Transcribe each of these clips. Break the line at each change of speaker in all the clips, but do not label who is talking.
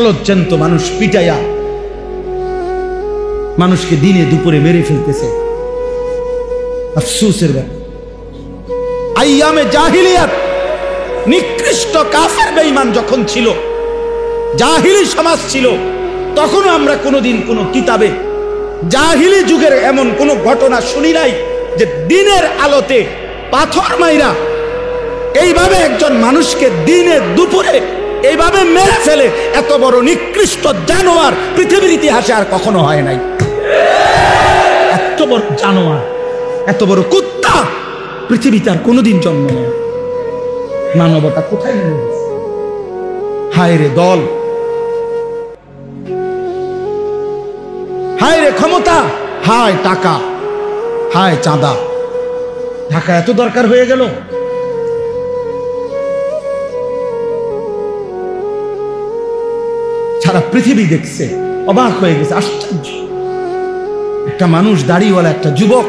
জলজ্জান্ত মানুষ পিটাইয়া মানুষকে দিনে দুপুরে মেরে ফেলতেছে। আফসোসের ব্যাপার, আইয়ামে জাহিলিয়াত নিকৃষ্ট কাফের বেঈমান যখন ছিল, জাহিলি সমাজ ছিল, তখনও আমরা কোনোদিন কোনো কিতাবে জাহিলি যুগের এমন কোনো ঘটনা শুনি নাই যে দিনের আলোতে পাথর মাইরা এইভাবে একজন মানুষকে দিনে দুপুরে এইভাবে মেরে ফেলে। এত বড় নিকৃষ্ট জানোয়ার পৃথিবীর ইতিহাসে আর কখনো হয় নাই। এত বড় জানোয়ার, এত বড় কুত্তা পৃথিবীতে আর কোনোদিন জন্ম নেয়। মানবতা কোথায় নেমে গেছে? হায় রে দল, হায় রে ক্ষমতা, হায় টাকা, হায় চাঁদা। ঢাকা এত দরকার হয়ে গেল। সারা পৃথিবী দেখছে, অবাক হয়ে গেছে, আশ্চর্য। একটা মানুষ, দাড়িওয়ালা একটা যুবক,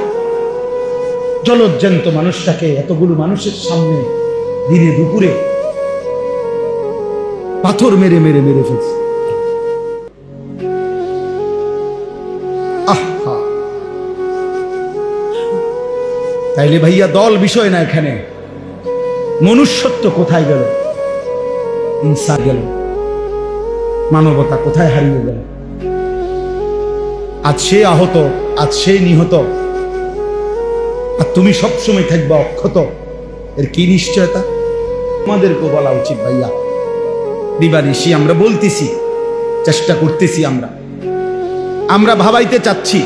জলজ্জান্ত মানুষটাকে এতগুলো মানুষের সামনে দিনে দুপুরে পাথর মেরে মেরে মেরে ফেলছে। আহা, তাইলে ভাইয়া দল বিষয় না, এখানে মনুষ্যত্ব কোথায় গেল? ইনসান গেল, মানবতা কোথায় হারিয়ে গেল? আজ সে আহত, আজ সে নিহত, আর তুমি সবসময় থাকবা অক্ষত। এর কি নিশ্চয়তা? আমাদেরকে বলা উচিত ভাইয়া। দিবানিশি আমরা বলতেছি, চেষ্টা করতেছি, আমরা ভাবাইতে চাচ্ছি।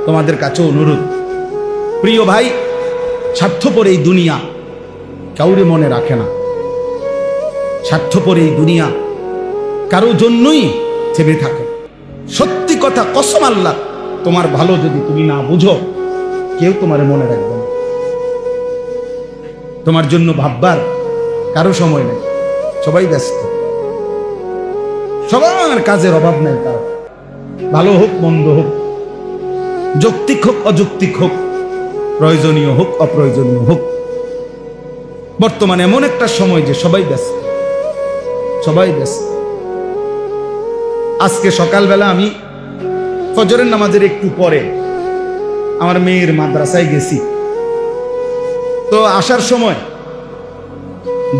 তোমাদের কাছে অনুরোধ, প্রিয় ভাই, স্বার্থপর এই দুনিয়া কাউরে মনে রাখে না। স্বার্থপর এই দুনিয়া কারো জন্যই থেমে থাকে। সত্যি কথা, কসম আল্লাহ, তোমার ভালো যদি তুমি না বুঝো, কেউ তোমার মনে রাখবে না। তোমার জন্য ভাববার কারো সময় নেই, সবাই ব্যস্ত, সবার কাজের অভাব নেই কারো। ভালো হোক মন্দ হোক, যৌক্তিক হোক অযৌক্তিক হোক, প্রয়োজনীয় হোক অপ্রয়োজনীয় হোক, বর্তমানে এমন একটা সময় যে সবাই ব্যস্ত, সবাই ব্যস্ত। আজকে সকালবেলা আমি ফজরের নামাজের একটু পরে আমার মেয়ের মাদ্রাসায় গেছি। তো আসার সময়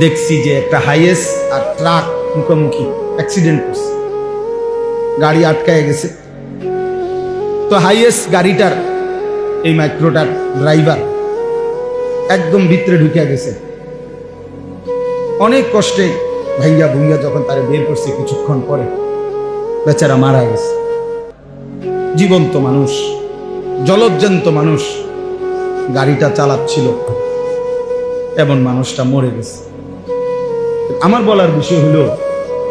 দেখছি যে একটা হাইয়েস আর ট্রাক মুখোমুখি অ্যাক্সিডেন্ট করছে, গাড়ি আটকায় গেছে। তো হাইয়েস গাড়িটার এই মাইক্রোটার ড্রাইভার একদম ভিতরে ঢুকে গেছে। অনেক কষ্টে ভাইয়া ভুইয়া যখন তারে বের করছে, কিছুক্ষণ পরে বেচারা মারা গেছে। জীবন্ত মানুষ, জলজ্জান্ত মানুষ গাড়িটা চালাচ্ছিল, এমন মানুষটা মরে গেছে। আমার বলার বিষয় হলো,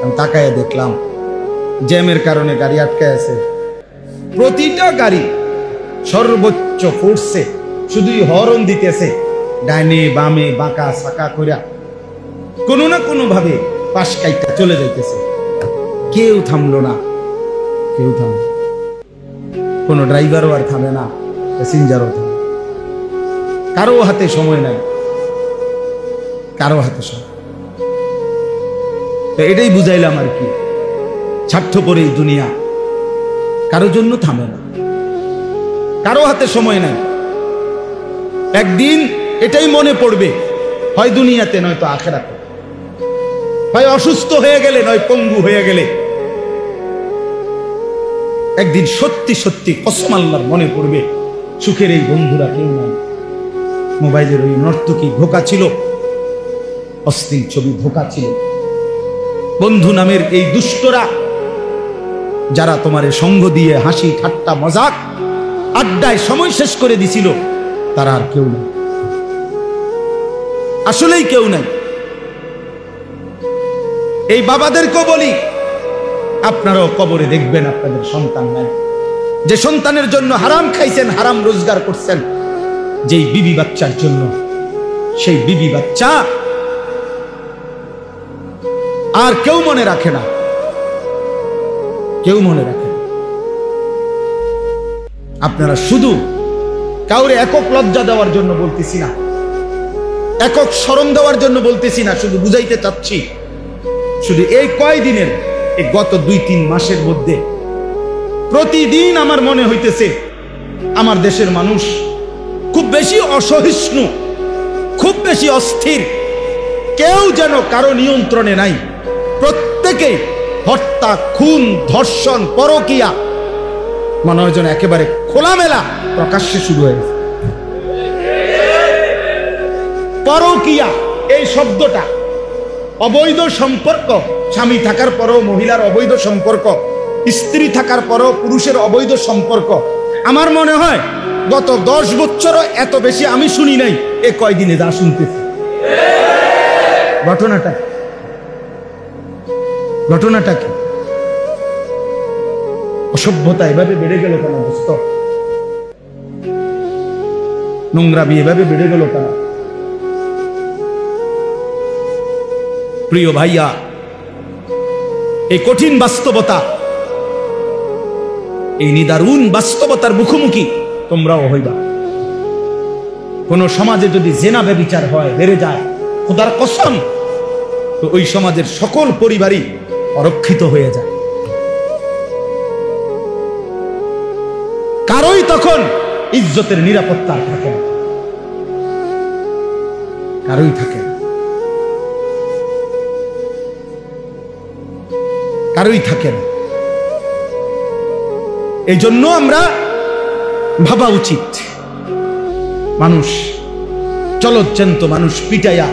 আমি তাকায় দেখলাম জ্যামের কারণে গাড়ি আটকে আছে। প্রতিটা গাড়ি সর্বোচ্চ ফোর্সে শুধুই হর্ন দিতেছে, ডাইনে বামে বাঁকা সাকা কইরা কোনো না কোনো ভাবে পাশ কাইটা চলে যাইতেছে। কেউ থামলো না, কেউ থামলো, কোনো ড্রাইভারও আর থামে না, প্যাসেঞ্জারও থামে। কারো হাতে সময় নাই, কারো হাতে সময়। তো এটাই বুঝাইলাম আর কি, স্বার্থপর এই দুনিয়া কারো জন্য থামে না, কারো হাতে সময় নাই। একদিন এটাই মনে পড়বে, হয় দুনিয়াতে নয়তো আখিরাতে, হয় অসুস্থ হয়ে গেলে নয় পঙ্গু হয়ে গেলে। একদিন সত্যি সত্যি কসম আল্লাহর মনে পড়বে, সুখের এই বন্ধুরা কেউ নাই। মোবাইলের ওই নর্তকী ধোঁকা ছিল, অশ্লীল ছবি ধোঁকা ছিল। বন্ধু নামের এই দুষ্টরা যারা তোমারে সঙ্গ দিয়ে হাসি ঠাট্টা মজাক আড্ডায় সময় শেষ করে দিছিল, তারা আর কেউ নাই, আসলেই কেউ নাই। এই বাবাদেরকেও বলি, আপনারাও কবরে দেখবেন আপনাদের সন্তান নাই। যে সন্তানের জন্য হারাম খাইছেন, হারাম রোজগার করছেন, যেই বিবি বাচ্চার জন্য, সেই বিবি বাচ্চা আর কেউ মনে রাখে না, কেউ মনে রাখে না। আপনারা শুধু কাউরে একক লজ্জা দেওয়ার জন্য বলতেছি না, একক শরম দেওয়ার জন্য বলতেছি না, শুধু বুঝাইতে চাচ্ছি, শুধু এই কয়দিনের এই গত 2-3 মাসের মধ্যে প্রতিদিন আমার মনে হইতেছে আমার দেশের মানুষ খুব বেশি অসহিষ্ণু, খুব বেশি অস্থির, কেউ যেন কারো নিয়ন্ত্রণে নাই। প্রত্যেকে হত্যা, খুন, ধর্ষণ, পরকীয়া মনে হয় যেন একেবারে খোলামেলা প্রকাশ্যে শুরু হয়েছে। পরকীয়া এই শব্দটা, অবৈধ সম্পর্ক, স্বামী থাকার পরও মহিলার অবৈধ সম্পর্ক, স্ত্রী থাকার পরও পুরুষের অবৈধ সম্পর্ক, আমার মনে হয় গত 10 বছরও এত বেশি আমি শুনি নাই। এ কয়দিনে যা শুনতেছি, ঘটনাটা কি? অসভ্যতা এভাবে বেড়ে গেল কেন? দোস্ত, নোংরামি এভাবে বেড়ে গেল কেন? প্রিয় ভাইয়া, এই কঠিন বাস্তবতা, এই নিদারুণ বাস্তবতার মুখোমুখি তোমরাও হইবা। কোন সমাজে যদি জেনা ব্যভিচার হয়, বেড়ে যায়, খোদার কসম, তো ওই সমাজের সকল পরিবারই অরক্ষিত হয়ে যায়। কারোই তখন ইজ্জতের নিরাপত্তা থাকে না, কারোই থাকে না, কারোই থাকে না। এই জন্য আমরা ভাবা উচিত, মানুষ চলজ্জান্ত মানুষ পিটাইয়া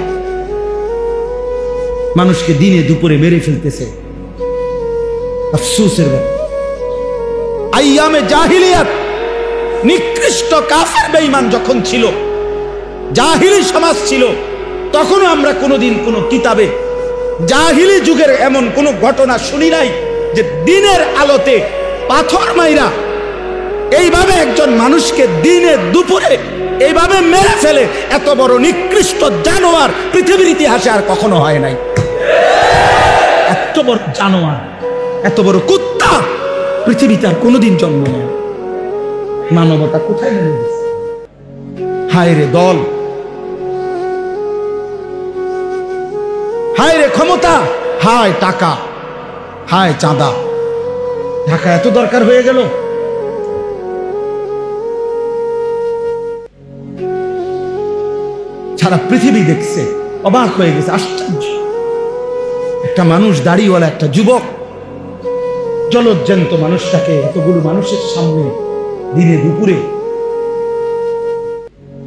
মানুষকে দিনে দুপুরে মেরে ফেলতেছে। আফসোসের ব্যাপার, আইয়ামে জাহিলিয়াত নিকৃষ্ট কাফের বেঈমান যখন ছিল, জাহিলি সমাজ ছিল, তখনও আমরা কোনোদিন কোনো কিতাবে জাহিলি যুগের এমন কোন ঘটনা শুনি নাই যে দিনের আলোতে পাথর মাইরা এইভাবে একজন মানুষকে দিনে দুপুরে এইভাবে মেরে ফেলে। এত বড় নিকৃষ্ট জানোয়ার পৃথিবীর ইতিহাসে আর কখনো হয় নাই। এত বড় জানোয়ার, এত বড় কুত্তা পৃথিবীতে আর কোনোদিন জন্ম নেয়। মানবতা কোথায় নেমে গেছে? হায় রে দল, হায় রে ক্ষমতা, হায় টাকা, হায় চাঁদা। ঢাকা এত দরকার হয়ে গেল। সারা পৃথিবী দেখছে, অবাক হয়ে গেছে, আশ্চর্য। একটা মানুষ, দাড়িওয়ালা একটা যুবক, জলজ্জান্ত মানুষটাকে এতগুলো মানুষের সামনে দিনে দুপুরে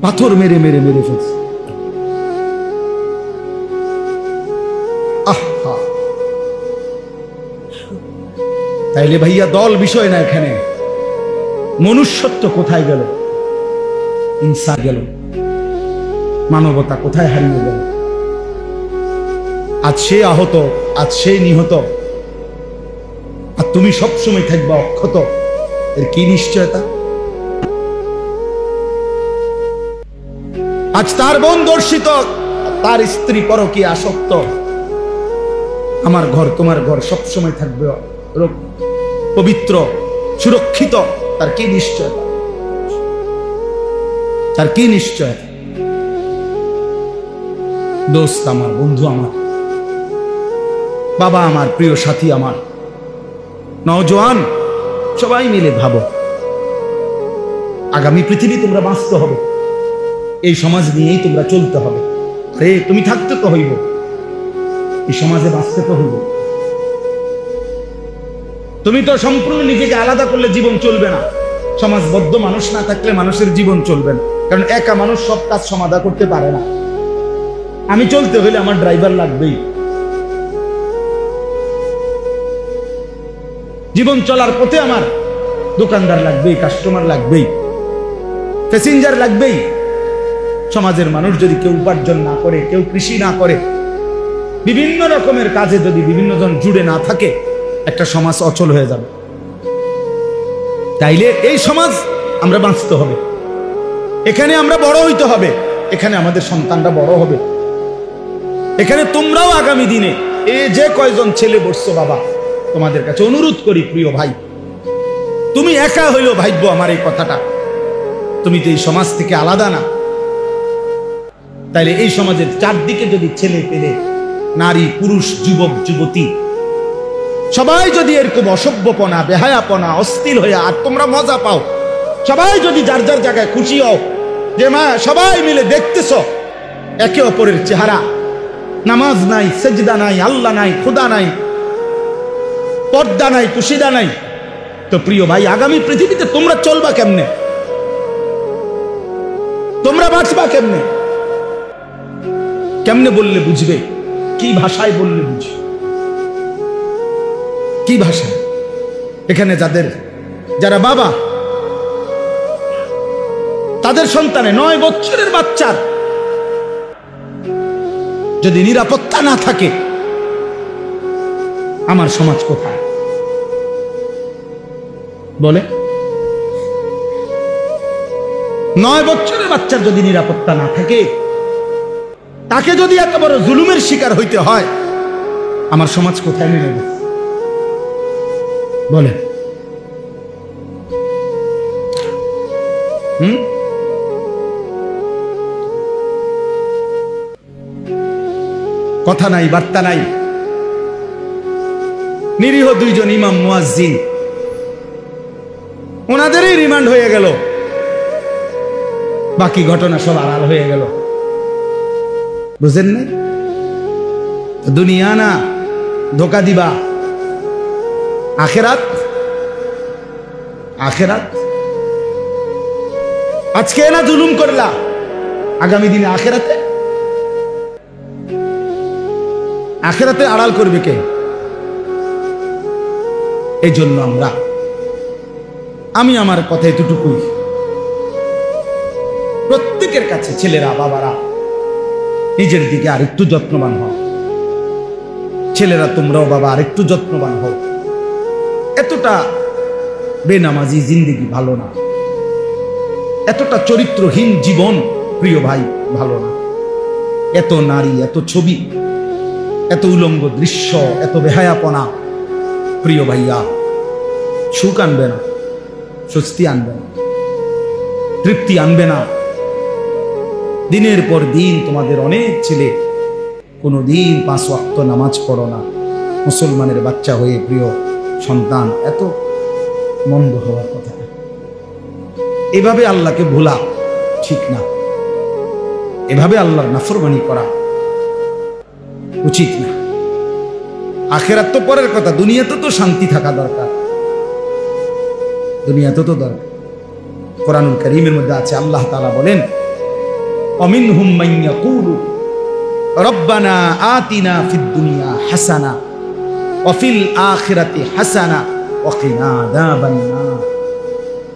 পাথর মেরে মেরে মেরে ফেলছে। আহা, তাইলে ভাইয়া দল বিষয় না, এখানে মনুষ্যত্ব কোথায় গেল? ইনসান গেল, মানবতা কোথায় হারিয়ে গেল? আজ সে আহত, আজ সে নিহত, আর তুমি সবসময় থাকবা অক্ষত। এর কি নিশ্চয়তা? আজ তার বোন দর্শিত, তার স্ত্রী পরকীয়া আসক্ত, আমার ঘর তোমার ঘর সবসময় থাকবে পবিত্র, সুরক্ষিত। তার কি নিশ্চয়তা? তার কি নিশ্চয়তা? দোস্ত আমার, বন্ধু আমার, বাবা আমার, প্রিয় সাথী আমার, নওজোয়ান, সবাই মিলে ভাবো, আগামী পৃথিবী তোমরা বাঁচতে হবে, এই সমাজ নিয়েই তোমরা চলতে হবে। আরে তুমি থাকতে তো হইব, এই সমাজে বাঁচতে তো হইব। তুমি তো সম্পূর্ণ নিজেকে আলাদা করলে জীবন চলবে না। সমাজবদ্ধ মানুষ না থাকলে মানুষের জীবন চলবে না, কারণ একা মানুষ সব কাজ সমাধা করতে পারে না। আমি চলতে হলে আমার ড্রাইভার লাগবেই, জীবন চলার পথে আমার দোকানদার লাগবেই, কাস্টমার লাগবেই, প্যাসেঞ্জার লাগবেই। সমাজের মানুষ যদি কেউ উপার্জন না করে, কেউ কৃষি না করে, বিভিন্ন রকমের কাজে যদি বিভিন্ন জন জুড়ে না থাকে, একটা সমাজ অচল হয়ে যাবে। তাইলে এই সমাজ আমরা বাঁচতে হবে, এখানে আমরা বড় হইতে হবে, এখানে আমাদের সন্তানরা বড় হবে, এখানে তোমরাও আগামী দিনে এই যে কয়জন ছেলে বসছো, বাবা তোমাদের কাছে অনুরোধ করি, প্রিয় ভাই, তুমি একা হইলেও ভাইব্য আমার এই কথাটা, তুমি তো এই সমাজ থেকে আলাদা না। তাইলে এই সমাজের চারদিকে যদি ছেলে পেলে, নারী, পুরুষ, যুবক, যুবতী সবাই যদি এরকম অসভ্যপনা, বেহায়াপনা, অস্থির হয়ে আর তোমরা মজা পাও, সবাই যদি যার যার জায়গায় খুশি হও যে মা সবাই মিলে দেখতেছ একে অপরের চেহারা, নামাজ নাই, সেজদা নাই, আল্লাহ নাই, খুদা নাই, পর্দা নাই, কুশিদা নাই, তো প্রিয় ভাই আগামী পৃথিবীতে তোমরা চলবা কেমনে? তোমরা বাঁচবা কেমনে? কেমনে বললে বুঝবে? কি ভাষায় বললে বুঝবে? কি ভাষায়? এখানে যারা বাবা তাদের সন্তানে 9 বছরের বাচ্চার যদি নিরাপত্তা না থাকে, আমার সমাজ কোথায়? বলে 9 বছরের বাচ্চার যদি নিরাপত্তা না থাকে, তাকে যদি এত বড় জুলুমের শিকার হইতে হয়, আমার সমাজ কোথায় নেমে গেছে? বলে কথা নাই, বার্তা নাই। নিরীহ 2 জন ইমাম মুয়াজ্জিন, ওনাদেরই রিমান্ড হয়ে গেল, বাকি ঘটনা সব আড়াল হয়ে গেল। বুঝেন না? দুনিয়া না ধোকা দিবা, আখেরাত। আখেরাত আজকে না জুলুম করলা, আগামী দিনে আখেরাতে আড়াল করবে কে? এই জন্য আমি আমার কথা এতটুকুই, প্রত্যেকের কাছে ছেলেরা, বাবারা নিজের দিকে আরেকটু যত্নবান হও। ছেলেরা তোমরাও বাবা আরেকটু যত্নবান হও। এতটা বেনামাজি জিন্দেগি ভালো না, এতটা চরিত্রহীন জীবন প্রিয় ভাই ভালো না। এত নারী, এত ছবি, এত উলঙ্গ দৃশ্য, এত বেহায়াপনা প্রিয় ভাইয়া সুখ আনবে না, স্বস্তি আনবে না, তৃপ্তি আনবে না। দিনের পর দিন তোমাদের অনেক ছেলে কোনোদিন 5 ওয়াক্ত নামাজ পড়ো না, মুসলমানের বাচ্চা হয়ে প্রিয় সন্তান, এত মন্দ হওয়ার কথা। এভাবে আল্লাহকে ভোলা ঠিক না, এভাবে আল্লাহর নাফরমানি করা উচিত না। আখেরাত তো পরের কথা, দুনিয়াতে তো শান্তি থাকা দরকার, দুনিয়াতে তো দরকার। কোরআনুল কারীমের মধ্যে আছে, আল্লাহ তাআলা বলেন অমিনহুম মান ইয়াকুলু রব্বানা আতিনা ফিদ দুনিয়া হাসানা ওয়া ফিল আখিরাতি হাসানা ওয়া কিনা আযাবান নার।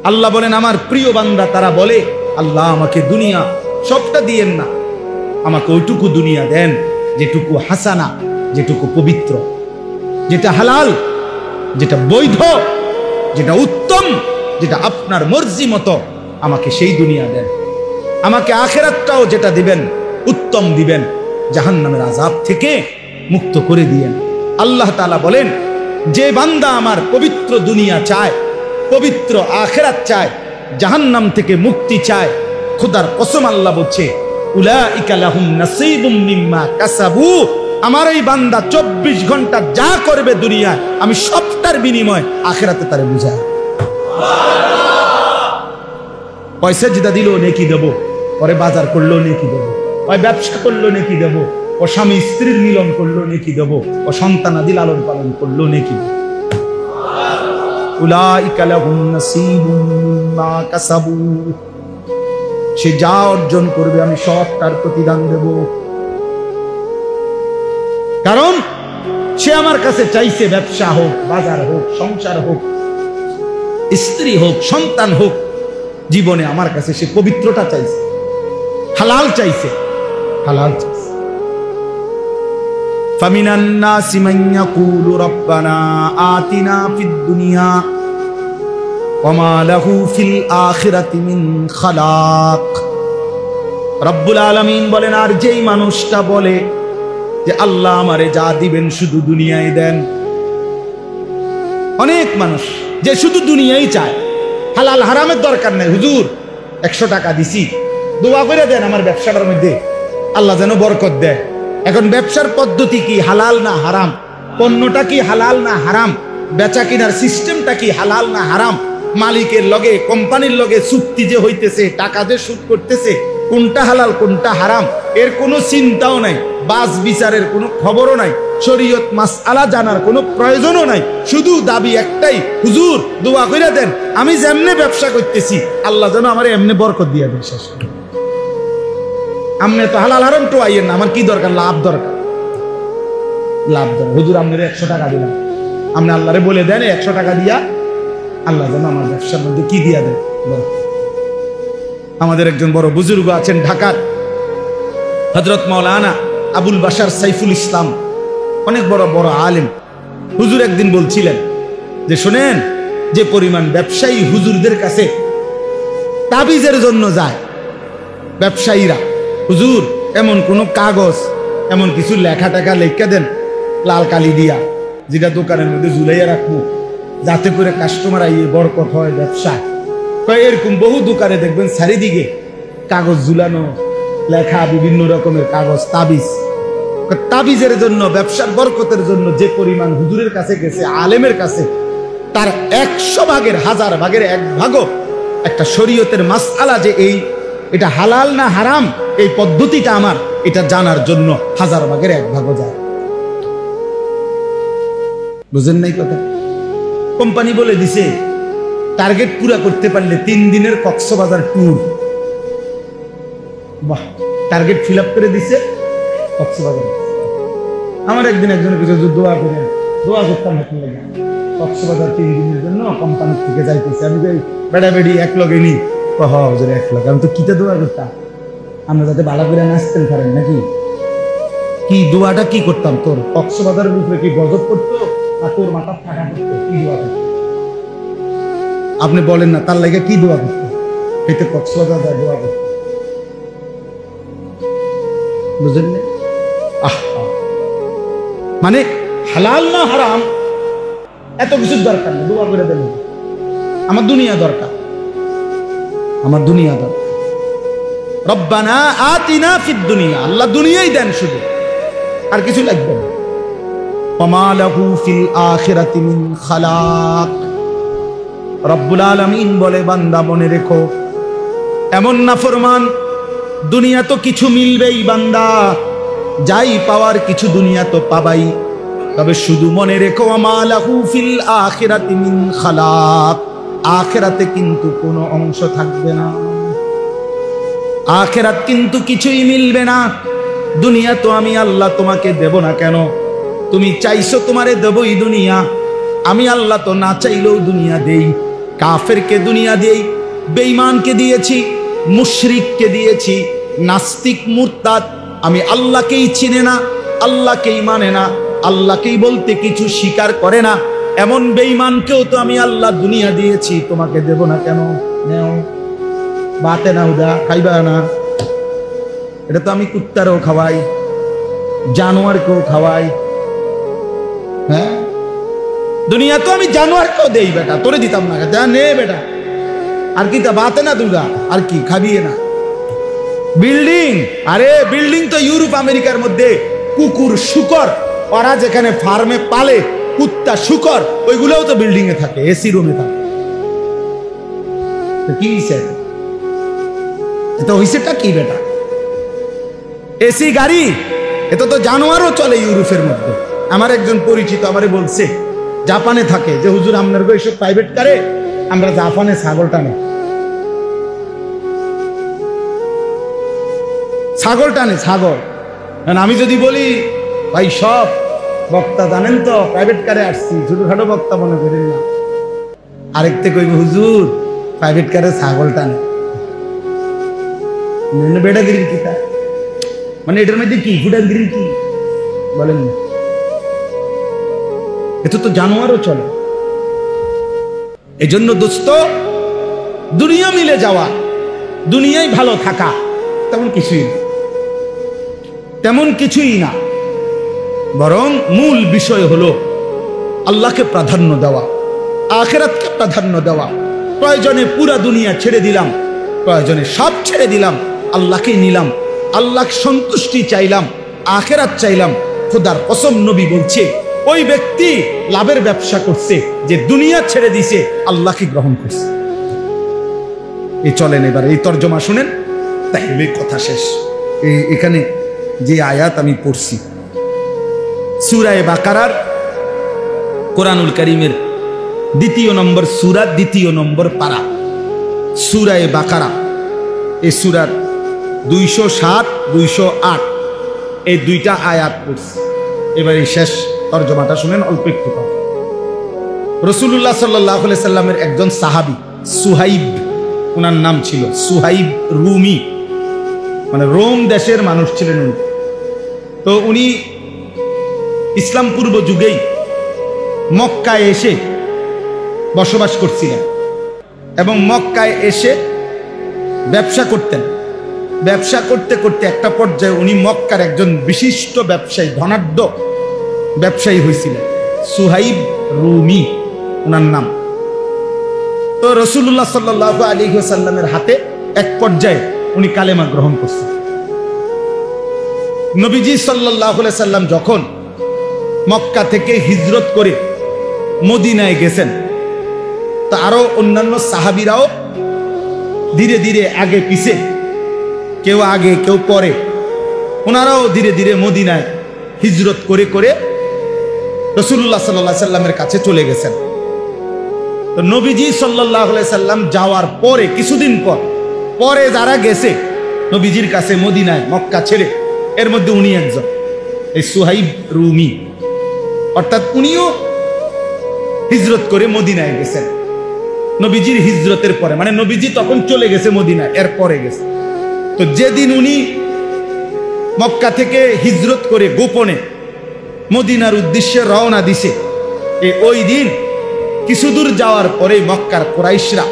আল্লাহ বলেন আমার প্রিয় বান্দা তারা বলে, আল্লাহ আমাকে দুনিয়া সবটা দিয়েন না, আমাকে ওইটুকু দুনিয়া দেন যেটুকু হাসানা, যেটুকু পবিত্র, যেটা হালাল, যেটা বৈধ, যেটা উত্তম, যেটা আপনার মর্জি মতো, আমাকে সেই দুনিয়া দেন। আমাকে আখিরাতটাও যেটা দিবেন উত্তম দিবেন, জাহান্নামের আযাব থেকে মুক্ত করে দিয়েন। আল্লাহ তাআলা বলেন যে বান্দা আমার পবিত্র দুনিয়া চায়, পবিত্র আখিরাত চায়, জাহান্নাম থেকে মুক্তি চায়, খোদার কসম আল্লাহ বলছে উলাইকা লাহুম নাসীবুম মিম্মা কাসাবু, আমার এই বান্দা 24 ঘন্টা যা করবে দুনিয়ায় আমি সবটার বিনিময় আখিরাতে তারে বুঝায়। পয়সা যেটা দিল নেকি দেব, পরে বাজার করলো নেকি দেব, ওই ব্যবসা করলো নেকি দেব, ও স্বামী স্ত্রীর মিলন করলো নেকি দেব, ও সন্তানাদি লালন পালন করলো নেকি দেব। উলাইকা লাহুম নাসীবুম মিম্মা কাসাবু, সে যা অর্জন করবে আমি সব তার প্রতিদান দেব। কারণ সে আমার কাছে চাইছে ব্যবসা হোক, বাজার হোক, সংসার হোক, স্ত্রী হোক, সন্তান হোক, জীবনে আমার কাছে সে পবিত্রতা চাইছে, হালাল চাইছে, হালাল চাইছে। ফামিনান নাসি মান ইয়াকুলু রব্বানা আতিনা ফিদ দুনিয়া ওয়া মা লাহু ফিল আখিরাতি মিন খালাক। রব্বুল আলামিন বলেন আর যেই মানুষটা বলে যে আল্লাহ আমারে যা দিবেন শুধু দুনিয়ায় দেন। অনেক মানুষ যে শুধু দুনিয়াই চায়, হালাল হারামের দরকার নাই, হুজুর 100 টাকা দিছি, দোয়া করে দেন আমার ব্যবসাটার মধ্যে আল্লাহ যেন বরকত দেয়। এখন ব্যবসার পদ্ধতি কি, হালাল না হারাম? পণ্যটা কি হালাল না হারাম, বেচা কিনার সিস্টেমটা কি হালাল না হারাম, মালিকের লগে কোম্পানির লগে চুক্তি যে হইতেছে, টাকা যে সুদ করতেছে, কোনটা হালাল কোনটা হারাম এর কোনো চিন্তাও নাই, বাস বিচারের কোনো খবরও নাই, শরীয়ত মাসআলা জানার কোনো প্রয়োজনও নাই। শুধু দাবি একটাই, হুজুর দোয়া কইরা দেন আমি যেমনে ব্যবসা করতেছি আল্লাহ যেন আমার এমনি বরকত দিয়া দেন। শেষ। আমনে তো হালাল হারাম তো আইয়েন না, আমার কি দরকার, লাভ দরকার, লাভ দরকার। হুজুর আপনার 100 টাকা দিলাম, আপনি আল্লাহরে বলে দেন 100 টাকা দিয়া আল্লাহ যেন আমার ব্যবসার মধ্যে কি দিয়া দেন। আমাদের একজন বড় বুজুর্গ আছেন ঢাকার, হযরত মাওলানা আবুল বাশার সাইফুল ইসলাম, অনেক বড় বড় আলেম। হুজুর একদিন বলছিলেন যে শুনেন, যে পরিমাণ ব্যবসায়ী হুজুরদের কাছে তাবিজের জন্য যায়, ব্যবসায়ীরা হুজুর এমন কোন কাগজ, এমন কিছু লেখা টাকা লেখা দেন লাল কালি দিয়া, যেটা দোকানের মধ্যে ঝুলাইয়া রাখবো যাতে করে কাস্টমার আইয়ে বরকত হয় ব্যবসা। এরকম বহু দোকানে দেখবেন চারিদিকে কাগজ ঝুলানো, লেখা বিভিন্ন রকমের কাগজ, তাবিজ। তাবিজের জন্য, ব্যবসার বরকতের জন্য যে পরিমাণ হুজুরের কাছে গেছে, আলেমের কাছে, তার 100 ভাগের 1000 ভাগের 1 ভাগও একটা শরীয়তের মাসআলা যে এটা হালাল না হারাম, এই পদ্ধতিটা আমার এটা জানার জন্য 1000 ভাগের 1 ভাগও যায়। বুঝেন নাই কথা? কোম্পানি বলে দিছে টার্গেট পুরা করতে পারলে 3 দিনের কক্সবাজার ট্যুর। বাহ, টার্গেট ফিল আপ করে দিছে কক্সবাজার। আমার একদিন একজনের কিছু দোয়া করেন, দোয়া করতাম কক্সবাজার 3 দিনের জন্য কোম্পানি থেকে যাইতেছে। আমি যাই বেড়া বেড়ি এক লগে নি, হুজুর এক লগে। আমি তো কিতে দোয়া করতাম, আমরা যাতে ভালো করে নাচতেন পারেন নাকি, কি দোয়াটা কি করতাম, তোর কক্সবাজারের উপরে কি গজব করতো আর তোর মাথা ফাঁকা করতো, কি দোয়া করতো আপনি বলেন না? তার লাগে কি দোয়া করতো? এতে কক্সবাজার দোয়া করতো। বুঝলেন? মানে হালাল না হারাম এত কিছুর দরকার নেই, দোয়া করে দেন আমার দুনিয়া দরকার, আমার দুনিয়া দরকার। রব্বানা আতিনা ফিদ দুনিয়া, আল্লাহ দুনিয়াই দেন শুধু, আর কিছু লাগবে না। ওমা লাহু ফিল আখিরাতি মিন খালাক। রব্বুল আলামিন বলে, বান্দা মনে রেখো, এমন নাফরমান দুনিয়া তো কিছু মিলবেই বান্দা, যাই পাওয়ার কিছু দুনিয়া তো পাবাই, তবে শুধু মনে রেখো ওমা লাহু ফিল আখিরাতি মিন খালাক, আখিরাতে কিন্তু কোনো অংশ থাকবে না, আখিরাত কিন্তু কিছুই মিলবে না। দুনিয়া তো আমি আল্লাহ তোমাকে দেব না কেন? তুমি চাইছো তোমারে দেবই দুনিয়া, আমি আল্লাহ তো না চাইলেও দুনিয়া দেই। কাফেরকে দুনিয়া দেই, বেঈমানকে দিয়েছি, মুশরিককে দিয়েছি, নাস্তিক মুরতাদ আমি আল্লাহকেই চিনে না, আল্লাহকেই মানে না, আল্লাহকেই বলতে কিছু স্বীকার করে না, এমন বেঈমানকেও তো আমি আল্লাহ দুনিয়া দিয়েছি, তোমাকে দেব না কেন? নেও, বাতে না উদা খাইবা না, এটা তো আমি কুত্তারও খাওয়াই, জানোয়ারকেও খাওয়াই। হ্যাঁ, দুনিয়া তো আমি জানোয়ারকেও দেই, বেটা তোরে দিতাম না, যা নে বেটা, আর কি তা বাতে না দুর্গা, আর কি খাবিয়ে না? বিল্ডিং, আরে বিল্ডিং তো ইউরোপ আমেরিকার মধ্যে কুকুর শুকর ওরা যেখানে ফার্মে পালে, কুত্তা শুকর ওইগুলোও তো বিল্ডিং এ থাকে, এসি রুমে থাকে। কি হইছে এটা? হইছেটা কি বেটা? এসি গাড়ি, এটা তো জানোয়ারও চলে ইউরোপের মধ্যে। আমার একজন পরিচিত আমারে বলছে, জাপানে থাকে, যে হুজুর আপনার এইসব প্রাইভেট কারে আমরা জাপানে ছাগল টানে, ছাগল টানে, ছাগল। আমি যদি বলি ভাই সব বক্তা জানেন তো প্রাইভেট কারে আসছি, ছোটখাটো বক্তা মনে করেন না, আরেকতে কইব হুজুর প্রাইভেট কারে ছাগল টানে, বেটাগিরি কি তা? মানে এটার মধ্যে কি ফুটাগিরি কি বলেন না? এটা তো জানোয়ারও চলে। এজন্য দোস্ত, দুনিয়া মিলে যাওয়া, দুনিয়ায় ভালো থাকা তেমন কিছুই না, তেমন কিছুই না, বরং মূল বিষয় হলো আল্লাহকে প্রাধান্য দেওয়া, আখিরাতকে প্রাধান্য দেওয়া। প্রয়োজনে পুরা দুনিয়া ছেড়ে দিলাম, প্রয়োজনে সব ছেড়ে দিলাম, আল্লাহকে নিলাম, আল্লাহ সন্তুষ্টি চাইলাম, আখিরাত চাইলাম। খোদার কসম নবী বলছে, ওই ব্যক্তি লাভের ব্যবসা করছে যে দুনিয়া ছেড়ে দিছে, আল্লাহকে গ্রহণ করছে। এই চলেন এবার এই তর্জমা শুনেন, তাহলে কথা শেষ। এখানে যে আয়াত আমি পড়ছি সূরা বাকারার, কোরআনুল কারীমের 2 নম্বর সূরা, 2 নম্বর পারা, সূরা বাকারা। এই সূরার 207, 208 এই 2টা আয়াত পড়ছি। এবার এই শেষ তর্জমাটা শুনেন, অল্প একটু কথা। রাসূলুল্লাহ সাল্লাল্লাহু আলাইহি সাল্লামের একজন সাহাবী সুহাইব, ওনার নাম ছিল সুহাইব রুমি, মানে রোম দেশের মানুষ ছিলেন উনি। তো উনি ইসলাম পূর্ব যুগেই মক্কায় এসে বসবাস করছিলেন এবং মক্কায় এসে ব্যবসা করতেন। ব্যবসা করতে করতে একটা পর্যায়ে উনি মক্কার একজন বিশিষ্ট ব্যবসায়ী, ধনাঢ্য ব্যবসায়ী হয়েছিলেন, সুহাইব রুমি ওনার নাম। তো রাসূলুল্লাহ সাল্লাল্লাহু আলাইহি ওয়াসাল্লামের হাতে এক পর্যায়ে উনি কালেমা গ্রহণ করছেন। নবীজি সাল্লাল্লাহু আলাইহি সাল্লাম যখন মক্কা থেকে হিজরত করে মদিনায় গেছেন, তো আরো অন্যান্য সাহাবীরাও ধীরে ধীরে আগে পিছে, কেউ আগে কেউ পরে, ওনারাও ধীরে ধীরে মদিনায় হিজরত করে করে রাসূলুল্লাহ সাল্লাল্লাহু আলাইহি সাল্লামের কাছে চলে গেছেন। তো নবীজি সাল্লাল্লাহু আলাইহি সাল্লাম যাওয়ার পরে কিছুদিন পরে যারা গেছে নবীজির কাছে মদিনায় মক্কা ছেড়ে, এর মধ্যে উনি একজন, এই সুহাইব রুমি, অর্থাৎ উনিও হিজরত করে মদিনায় গেছেন নবীজির হিজরতের পরে, মানে নবীজি তখন চলে গেছে মদিনায়, এর পরে গেছে। তো যেদিন উনি মক্কা থেকে হিজরত করে গোপনে মদিনার উদ্দেশ্যে রওনা দিছে, ওই দিন কিছু দূর যাওয়ার পরে মক্কার কুরাইশরা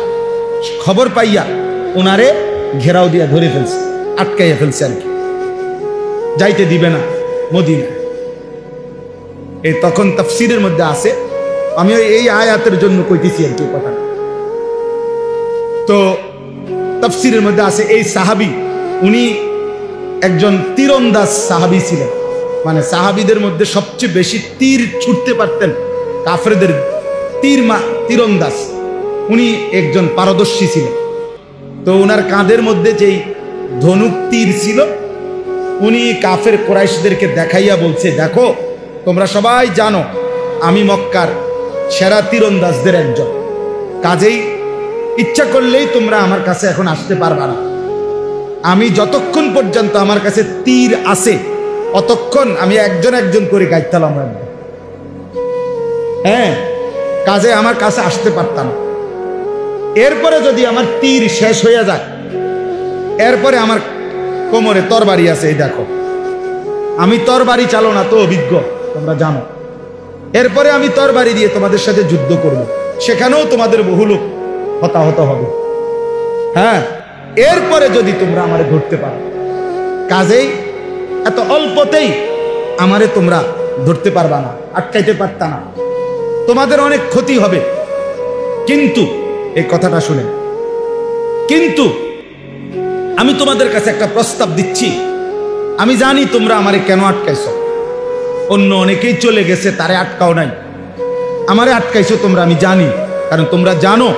খবর পাইয়া ওনারে ঘেরাও দিয়া ধরে ফেলছে, আটকাইয়া ফেলছে, আর কি যাইতে দিবে না মদিনা। এই তখন তাফসীরের মধ্যে আছে, আমি এই আয়াতের জন্য কইতেছি আর কি কথা। তো তাফসীরের মধ্যে আছে এই সাহাবী উনি একজন তীরন্দাজ সাহাবী ছিলেন, মানে সাহাবীদের মধ্যে সবচেয়ে বেশি তীর ছুটতে পারতেন, কাফেরদের তীরন্দাজ উনি একজন পারদর্শী ছিলেন। তো ওনার কাঁধের মধ্যে যেই ধনুক তীর ছিল, উনি কাফের কুরাইশদেরকে দেখাইয়া বলছে, দেখো তোমরা সবাই জানো আমি মক্কার সেরা তীরন্দাজদের একজন, কাজেই ইচ্ছা করলেই তোমরা আমার কাছে এখন আসতে পারবা না। আমি যতক্ষণ পর্যন্ত আমার কাছে তীর আছে অতক্ষণ আমি একজন একজন করে গাইতালাম, হ্যাঁ, কাজে আমার কাছে আসতে পারতাম। এরপরে যদি আমার তীর শেষ হয়ে যায়, এরপরে আমার কোমরে তরবারি আছে, এই দেখো আমি তরবারি চালনা তো অভিজ্ঞ, তোমরা জানো। এরপরে আমি তরবারি দিয়ে তোমাদের সাথে যুদ্ধ করব, সেখানেও তোমাদের বহু লোক হতাহত হবে, হ্যাঁ, এরপরে যদি তোমরা আমারে ধরতে পারো। কাজেই এত অল্পতেই আমারে তোমরা ধরতে পারবা না, আটকাইতে পারতা না, তোমাদের অনেক ক্ষতি হবে। কিন্তু এই কথাটা শুনে, কিন্তু আমি তোমাদের কাছে একটা প্রস্তাব দিচ্ছি, আমি জানি তোমরা আমারে কেন আটকাইছো, অন্য অনেকেই চলে গেছে তারে আটকাও নাই, আমারে আটকাইছো তোমরা, আমি জানি, কারণ তোমরা জানো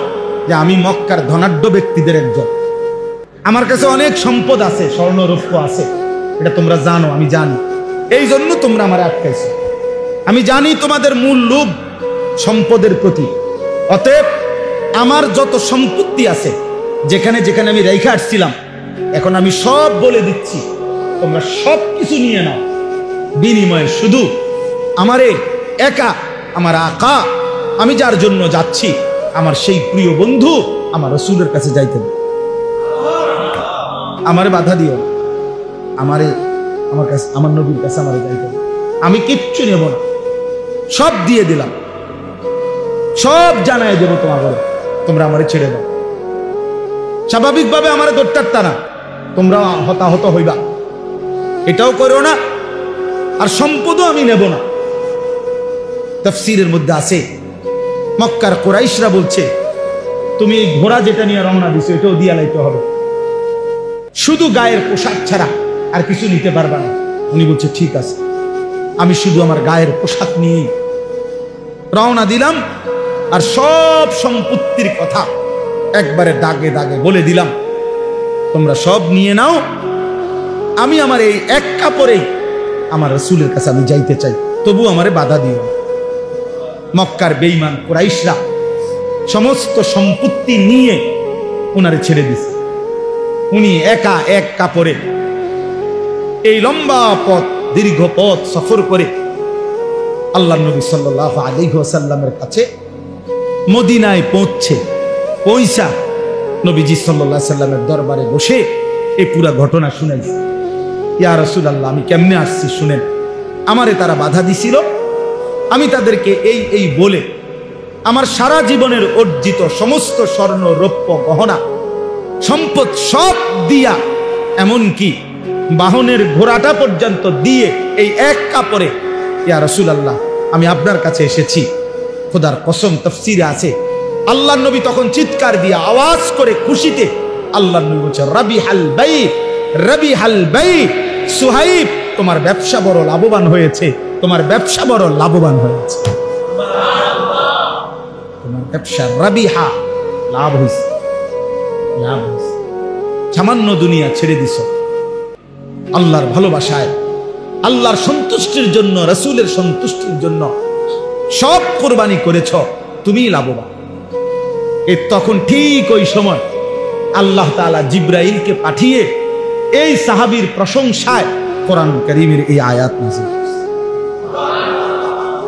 যে আমি মক্কার ধনাঢ্য ব্যক্তিদের একজন, আমার কাছে অনেক সম্পদ আছে, স্বর্ণ রৌপ্য আছে, এটা তোমরা জানো, আমি জানি, এই জন্য তোমরা আমারে আটকাইছো। আমি জানি তোমাদের মূল লোভ সম্পদের প্রতি, অতএব আমার যত সম্পত্তি আছে যেখানে যেখানে আমি রেখে আসছিলাম, এখন আমি সব বলে দিচ্ছি, তোমরা সব কিছু নিয়ে নাও, বিনিময়ে শুধু আমারে একা আমার আকা, আমি যার জন্য যাচ্ছি, আমার সেই প্রিয় বন্ধু আমার রাসূলের কাছে যাইতেন, আমারে বাধা দিও, আমার কাছে, আমার নবীর কাছে আমারে যাইতেন, আমি কিচ্ছু নেব না, সব দিয়ে দিলাম, সব জানাই দেবো তোমাদের, তোমরা আমারে ছেড়ে দাও। স্বাভাবিকভাবে আমারে ধরতে পারতা না, তোমরা হতাহত হইবা, এটাও করো না, আর সম্পদও আমি নেব না। তাফসীরের মধ্যে আছে মক্কার কুরাইশরা বলছে, তুমি এই ঘোড়া যেটা নিয়ে রওনা দিছো এটাও দিয়া লাইতে হবে, শুধু গায়ের পোশাক ছাড়া আর কিছু নিতে পারবা না। উনি বলছে ঠিক আছে, আমি শুধু আমার গায়ের পোশাক নিয়েই রওনা দিলাম, আর সব সম্পত্তির কথা একবারে দাগে দাগে বলে দিলাম, তোমরা সব নিয়ে নাও, আমি আমার এই এক কাপড়েই আমার রাসূলের কাছে আমি যাইতে চাই, তবু আমারে বাধা দিও। মক্কার বেঈমান কুরাইশরা সমস্ত সম্পত্তি নিয়ে উনারে ছেড়ে দিছে। উনি একা এক কাপড়ে এই লম্বা পথ, দীর্ঘ পথ সফর করে আল্লাহর নবী সাল্লাল্লাহু আলাইহি ওয়াসাল্লামের কাছে মদিনায় পৌঁছা নবীজি সাল্লাল্লাহু আলাইহি ওয়াসাল্লামের দরবারে বসে এই পুরা ঘটনা শুনাইছে। ইয়া রাসূলুল্লাহ, আমি কেমনে আসছি শুনেন। আমারে তারা বাধা দিছিল, আমি তাদেরকে এই বলে আমার সারা জীবনের অর্জিত সমস্ত স্বর্ণ রৌপ্য গহনা সম্পদ সব দিয়া, এমনকি বাহনের ঘোড়াটা পর্যন্ত দিয়ে এই এক কাপড়ে, ইয়া রাসূলুল্লাহ আমি আপনার কাছে এসেছি। খোদার কসম, তাফসীরে আছে আল্লাহর নবী তখন চিৎকার দিয়ে আওয়াজ করে খুশিতে আল্লাহর নবী বলছে, রাবিহাল বাই, রাবিহাল বাই, সুহাইব তোমার ব্যবসা বড় লাভবান হয়েছে, তোমার ব্যবসা বড় লাভবান হয়েছে, তোমার ব্যবসা রাবিহা, লাভ হয়েছে, লাভ হয়েছে। সামান্য দুনিয়া ছেড়ে দিছ, আল্লাহর ভালোবাসায়, আল্লাহর সন্তুষ্টির জন্য, রাসূলের সন্তুষ্টির জন্য সব কোরবানি করেছ, তুমি লাভবান। তখন ঠিক ওই সময় আল্লাহ তাআলা জিবরাইলকে পাঠিয়ে এই সাহাবীর প্রশংসায় কোরআন কারীমের এই আয়াত নাযিল করেছে,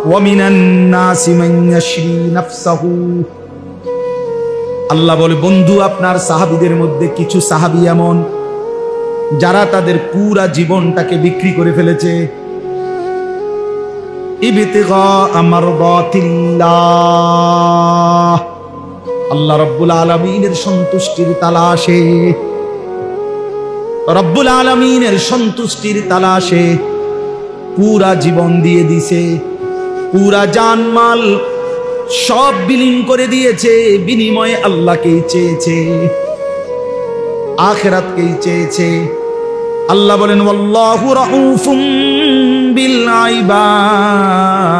ওয়া মিনান নাসি মান ইয়াশরি নাফসাহু। আল্লাহ বলে, বন্ধু আপনার সাহাবীদের মধ্যে কিছু সাহাবী এমন যারা তাদের পুরা জীবনটাকে বিক্রি করে ফেলেছে ইবতিগা মারদাতিল্লাহ, আল্লাহ রাব্বুল আলামিনের সন্তুষ্টির তালাশে, রব্বুল আলামিনের সন্তুষ্টির তালাশে পুরা জীবন দিয়ে দিছে, পুরা জানমাল সব বিলীন করে দিয়েছে, বিনিময়ে আল্লাহকেই চেয়েছে, আখিরাতকেই চেয়েছে। আল্লাহ বলেন, ওয়াল্লাহু রাউফুম বিল ইবাদ,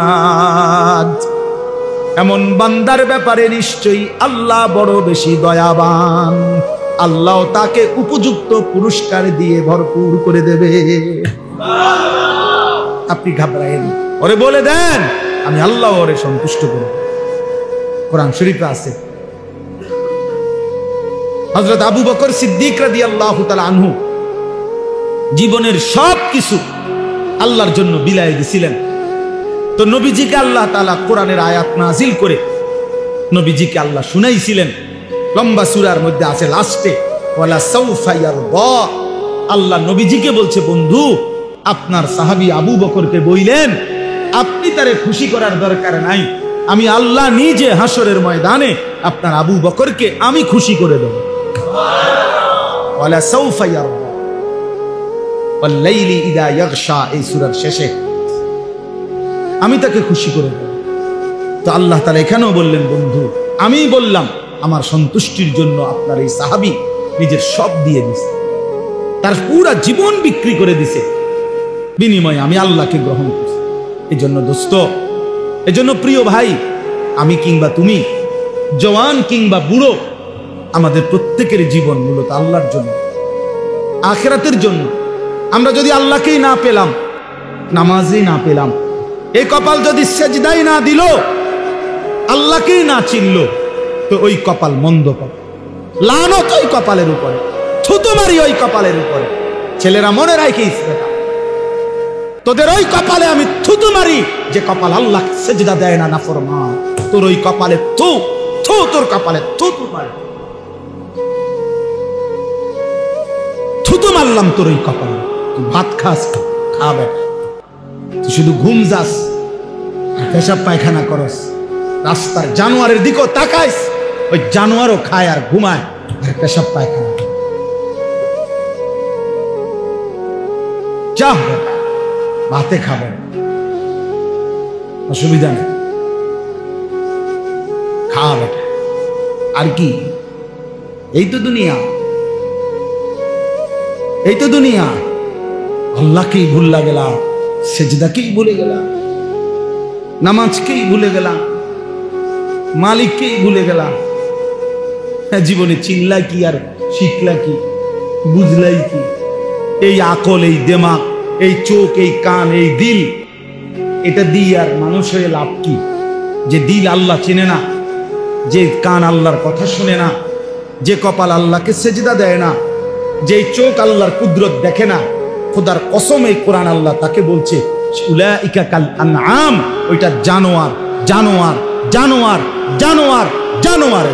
এমন বান্দার ব্যাপারে নিশ্চয়ই আল্লাহ বড় বেশি দয়াবান, আল্লাহ তাকে উপযুক্ত পুরস্কার দিয়ে ভরপুর করে দেবে। আপনি ঘাবড়ায়েন, ওরে বলে দেন আমি আল্লাহ ওরে সন্তুষ্ট করব। কোরআন শরীফে আছে হযরত আবু বকর সিদ্দিক রাদিয়াল্লাহু তাআলা আনহু জীবনের সব কিছু আল্লাহর জন্য বিলায় দিছিলেন। তো নবীজিকে আল্লাহ তাআলা কোরআনের আয়াত নাজিল করে নবীজিকে আল্লাহ শুনাইছিলেন। লম্বা সূরার মধ্যে আছে লাস্টে, ওয়ালা সাউফা ইয়ারদা, আল্লাহ নবীজিকে বলছে, বন্ধু আপনার সাহাবী আবু বকরকে বইলেন আপনি তারে খুশি করার দরকার নাই, আমি আল্লাহ নিজে হাসরের ময়দানে আপনার আবু বকরকে আমি খুশি করে দেব। ওয়ালা সাউফা ইয়ারদা ওয়াল লাইলি ইযা ইয়াগশা, এই সূরার শেষে আমি তাকে খুশি করে দেব। তো আল্লাহ তাআলা এখানেও বললেন, বন্ধু আমি বললাম আমার সন্তুষ্টির জন্য আপনার এই সাহাবী নিজের সব দিয়ে দিছে, তার পুরা জীবন বিক্রি করে দিছে, বিনিময়ে আমি আল্লাহকে গ্রহণ করছি। এই জন্য দোস্ত, এই জন্য প্রিয় ভাই, আমি কিংবা তুমি, জওয়ান কিংবা বুড়ো, আমাদের প্রত্যেকের জীবন মূলত আল্লাহর জন্য, আখিরাতের জন্য। আমরা যদি আল্লাহকেই না পেলাম, নামাজই না পেলাম, এই কপাল যদি সেজদাই না দিল, আল্লাহকেই না চিনল, তো ওই কপাল মন্দ কপাল, লানত ওই কপালের উপরে, থুতু মারি ওই কপালের উপরে। ছেলেরা মনে রাখিস বেটা, তোদের ওই কপালে আমি থুতু মারি যে কপাল আল্লাহ সেজদা দেয় না, নাফরমান। তোর ওই কপালে থু থু, তোর কপালে থুতু মারি, থুতু মারলাম তোর ওই কপালে। তুই ভাত খাস, খা বেটা, তুই শুধু ঘুম যাস, পেশাব পায়খানা করস, রাস্তার জানোয়ারের দিকেও তাকাইস, ওই জানোয়ারও খায় আর ঘুমায় আর পেশাব পায়খানা। যা ভাতে খাবে, অসুবিধা নেই, খাওয়া বেটা। আর কি, এই তো দুনিয়া, এই তো দুনিয়া। আল্লাহকেই ভুললা গেলাম, সেজদাকেই ভুলে গেলাম, নামাজকেই ভুলে গেলাম, মালিককেই ভুলে গেলাম। জীবনে চিনলা কি আর শিখলা কি, বুঝলাই কি? এই আকল, এই দেমাগ, এই চোখ, এই কান, এই দিল, এটা দিয়ে আর মানুষ হয়ে লাভ কি? যে দিল আল্লাহ চেনে না, যে কান আল্লাহর কথা শুনে না, যে কপাল আল্লাহকে সেজদা দেয় না, যে চোখ আল্লাহর কুদরত দেখে না, খোদার কসম এই কোরআন আল্লাহ তাকে বলছে উলাইকা কাল আনআম, ওইটা জানোয়ার জানোয়ার জানোয়ার জানোয়ার জানোয়ার।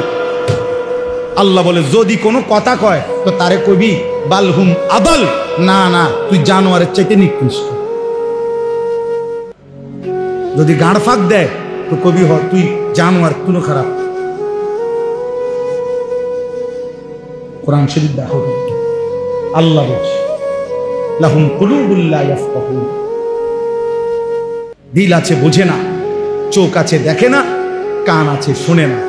আল্লাহ বলে যদি কোনো কথা কয় তো তারে কবি বালহুম আদাল, না না তুই জানোয়ারের চাইতে নিকৃষ্ট। যদি গাঁড় ফাঁক দেয় তো কবি হ তুই জানোয়ার, তুনো খারাপ। কোরআন শরীফ দেখো, আল্লাহ বলছে লাহুম কুলুবুল লা ইয়াফকাহুন, দিল আছে বোঝে না, চোখ আছে দেখে না, কান আছে শুনে না,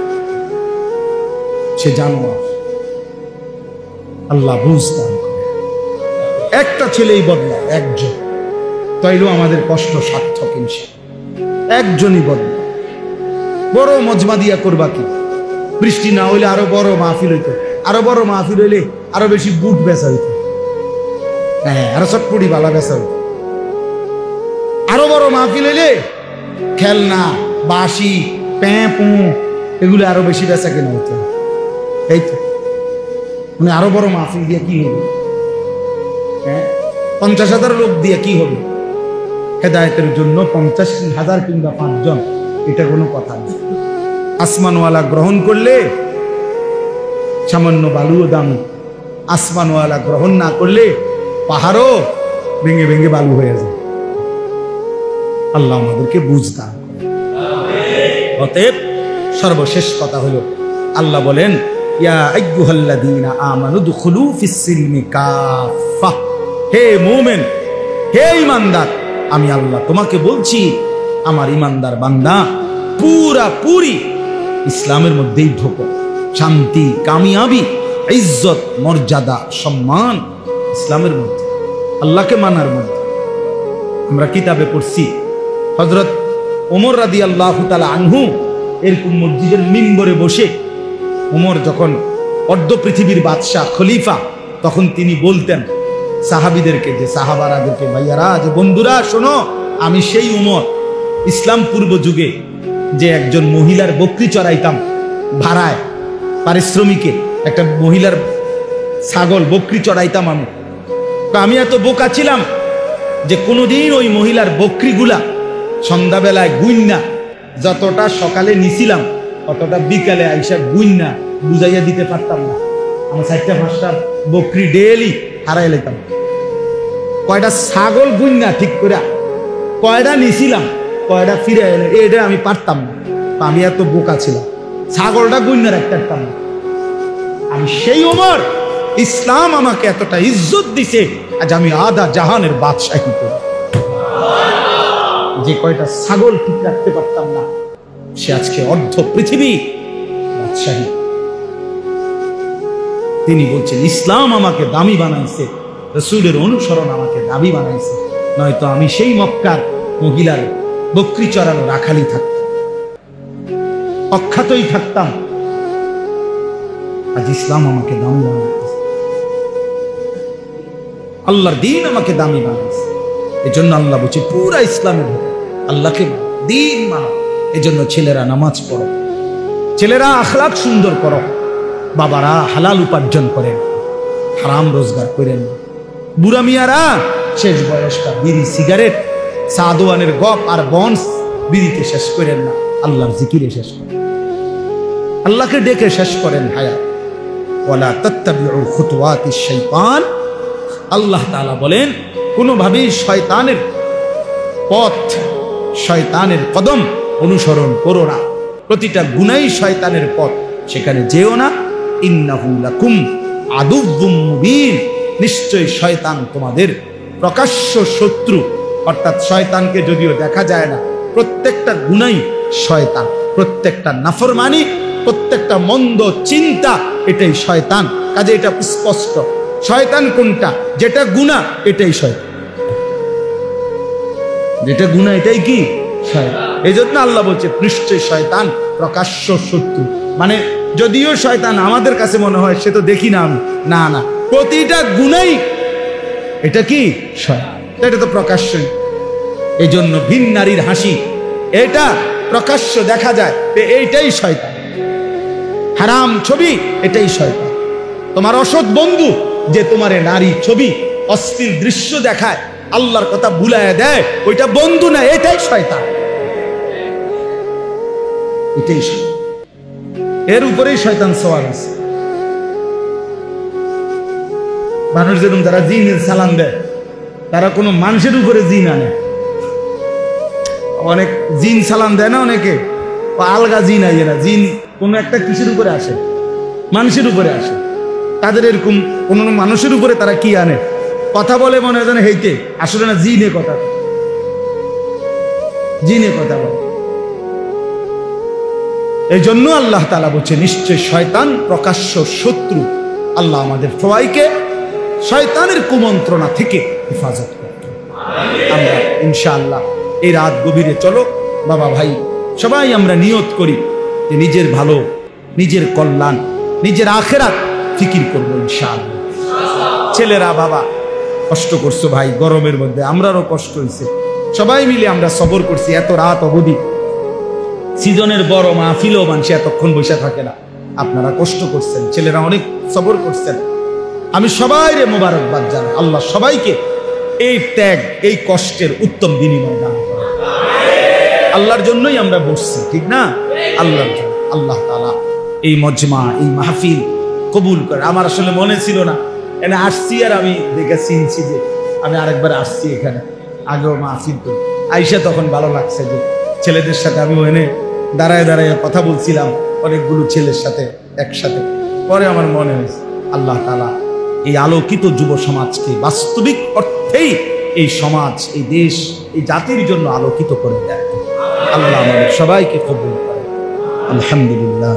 সে জানোয়ার। আল্লাহ বুঝদান করে। একটা ছেলেই বদলায়, একজন, তাইলেও আমাদের কষ্ট সার্থক ইনশাআল্লাহ। একজনই বদলায়। বড় মজমা দিয়া করবা কি? বৃষ্টি না হইলে আরো বড় মাহফিল হইতো, আরো বড় মাহফিল হইলে আরো বেশি বুট বেচা হইতো, হ্যাঁ আরো চটপটি বালা বেচা হইতো। আরো বড় মাহফিল হইলে খেলনা, বাঁশি, প্যাঁপু এগুলো আরো বেশি বেচা কেনা হইতো। এই তো মানে আরো বড় মাহফিল দিয়ে কি হবে? হ্যাঁ 50,000 লোক দিয়ে কি হবে? হেদায়েতের জন্য 50,000 কিংবা 5 জন, এটা কোনো কথা নেই। আসমানওয়ালা গ্রহণ করলে সামান্য বালুও দামি, আসমানওয়ালা গ্রহণ না করলে পাহাড়ও ভেঙে ভেঙে বালু হয়ে যায়। আল্লাহ আমাদেরকে বুঝদান করে। অতএব সর্বশেষ কথা হলো আল্লাহ বলেন ইয়া আইয়ুহাল্লাযীনা আমানু দুখুলু ফিস সিলমি কাফা, হে মুমিন, হে ঈমানদার, আমি আল্লাহ তোমাকে বলছি আমার ঈমানদার বান্দা পুরাপুরি ইসলামের মধ্যেই ঢোকো। শান্তি, কামিয়াবি, ইজ্জত, মর্যাদা, সম্মান ইসলামের মধ্যে, আল্লাহকে মানার মধ্যে। আমরা কিতাবে পড়ছি হযরত ওমর রাদিয়াল্লাহু তাআলা আনহু এরকম মসজিদের মিম্বরে বসে, ওমর যখন অর্ধ পৃথিবীর বাদশাহ খলিফা, তখন তিনি বলতেন সাহাবীদেরকে, যে সাহাবারাদেরকে, ভাইয়ারা, যে বন্ধুরা শোনো, আমি সেই ওমর ইসলাম পূর্ব যুগে যে একজন মহিলার বকরি চড়াইতাম ভাড়ায়, পারিশ্রমিকে একটা মহিলার ছাগল বকরি চড়াইতাম। আমি এত বোকা ছিলাম যে কোনোদিন ওই মহিলার বকরিগুলা সন্ধ্যাবেলায় গুইন্না, যতটা সকালে নিছিলাম অতটা বিকালে আইসা গুইন্না বুঝাইয়া দিতে পারতাম না। আমার 4টা-5টা বকরি ডেলি হারাই লেতাম। কয়টা ছাগল গুইন্না ঠিক করে কয়টা নিছিলাম, কয়টা ফিরে এলে, এটা আমি পারতাম না। আমি এত বোকা ছিলাম, ছাগলটা গুইন্না রাখতে পারতাম না। আমি সেই ওমর, ইসলাম আমাকে এতটা ইজ্জত দিছে, আজ আমি আধা জাহানের বাদশাহী করি। যে কয়টা ছাগল ঠিক রাখতে পারতাম না, সে আজকে অর্ধ পৃথিবী বাদশাহী। তিনি বলছেন ইসলাম আমাকে দামি বানাইছে, রাসূলের অনুসরণ আমাকে দামি বানাইছে, নয়তো আমি সেই মক্কার মহিলার বকরি চড়ানো রাখালি থাকতাম, অখ্যাতই থাকতাম। আজ ইসলাম আমাকে দামি বানাইছে, আল্লাহর দ্বীন আমাকে দামি বানাইছে। এজন্য আল্লাহ বলছে পুরা ইসলামের আল্লাহকে দ্বীন মানো। এজন্য ছেলেরা নামাজ পড়ো, ছেলেরা আখলাক সুন্দর করো, বাবারা হালাল উপার্জন করেন, হারাম রোজগার করেন। বুড়া মিয়ারা শেষ বয়সটা বিড়ি, সিগারেট, সাদওয়ানের গপ আর বন্স বিড়িতে শেষ করেন না, আল্লাহর জিকিরে শেষ করেন, আল্লাহকে ডেকে শেষ করেন হায়াত। ওয়ালা তাত্তাবিউ খুতুওয়াতিশ শাইতান, আল্লাহ তাআলা বলেন কোনোভাবেই শয়তানের পথ, শয়তানের কদম অনুসরণ করো না। প্রতিটা গুনাহই শয়তানের পথ, সেখানে যেও না। ইন্নাহু লাকুম আদুউম মুবিন, নিশ্চয়ই শয়তান তোমাদের প্রকাশ্য শত্রু। অর্থাৎ শয়তানকে যদিও দেখা যায় না, প্রত্যেকটা গুনাহই শয়তান, প্রত্যেকটা নাফরমানি, প্রত্যেকটা মন্দ চিন্তা, এটাই শয়তান। কাজে এটা স্পষ্ট, শয়তান কোনটা, যেটা গুনাহ এটাই শয়তান, যেটা গুনাহ এটাই কি শয়তান। এই জন্য আল্লাহ বলছে নিশ্চয়ই শয়তান প্রকাশ্য শত্রু। মানে যদিও শয়তান আমাদের কাছে মনে হয় সে তো দেখি না আমি, না না, প্রতিটা গুণেই এটা কি শয়তান, এটা তো প্রকাশ্যই। এই জন্য ভিন নারীর হাসি এটা প্রকাশ্য দেখা যায়, এইটাই শয়তান। হারাম ছবি এটাই শয়তান। তোমার অসৎ বন্ধু যে তোমার নারী ছবি অশ্লীল দৃশ্য দেখায়, আল্লাহর কথা ভুলায় দেয়, ওইটা বন্ধু না, এটাই শয়তান, এটাই শয়তান। এর উপরেই শয়তান সওয়ার আছে। মানুষ যেরকম যারা জিনের সালাম দেয়, তারা কোনো মানুষের উপরে জিন আনে। অনেক জিন সালাম দেয় না অনেকে, আলগা জিন আইয়ে না, জিন কোনো একটা কিসের উপরে আসে, মানুষের উপরে আসে। তাদের এরকম কোন মানুষের উপরে তারা কি আনে, কথা বলে মনে হয় যেন হেইতে, আসলে না জিনে কথা, জিনে কথা বলে। এই জন্য আল্লাহ তাআলা বলছে নিশ্চয় শয়তান প্রকাশ্য শত্রু। আল্লাহ আমাদের সবাইকে শয়তানের কুমন্ত্রণা থেকে হেফাজত করতে। আমরা ইনশাআল্লাহ এই রাত গভীরে চলো বাবা ভাই সবাই আমরা নিয়ত করি যে নিজের ভালো, নিজের কল্যাণ, নিজের আখিরাত ফিকির করবো ইনশাআল্লাহ। ছেলেরা বাবা কষ্ট করছো ভাই, গরমের মধ্যে আমরারও কষ্ট হয়েছে, সবাই মিলে আমরা সবর করছি। এত রাত অবধি সিজনের বড় মাহফিলও মানুষ এতক্ষণ বসে থাকে না, আপনারা কষ্ট করছেন, ছেলেরা অনেক সবর করছেন। আমি সবাইরে মোবারকবাদ জানাই। আল্লাহ সবাইকে এই ত্যাগ, এই কষ্টের উত্তম বিনিময় দান করেন। আল্লাহর জন্যই আমরা বসছি, ঠিক না? আল্লাহর জন্য। আল্লাহ তাআলা এই মজমা, এই মাহফিল কবুল করে। আমার আসলে মনে ছিল না, এনে আসছি আর আমি দেখে চিনছি যে আমি আরেকবার আসছি এখানে, আগেও মাহফিল তো আইসা তখন ভালো লাগছে যে ছেলেদের সাথে আমি এনে দাঁড়ায় দাঁড়ায় কথা বলছিলাম অনেকগুলো ছেলের সাথে একসাথে। পরে আমার মনে হয়েছে আল্লাহ তাআলা এই আলোকিত যুব সমাজকে বাস্তবিক অর্থেই এই সমাজ, এই দেশ, এই জাতির জন্য আলোকিত করে দেয়। আল্লাহ আমাদের সবাইকে কবুল করে। আলহামদুলিল্লাহ।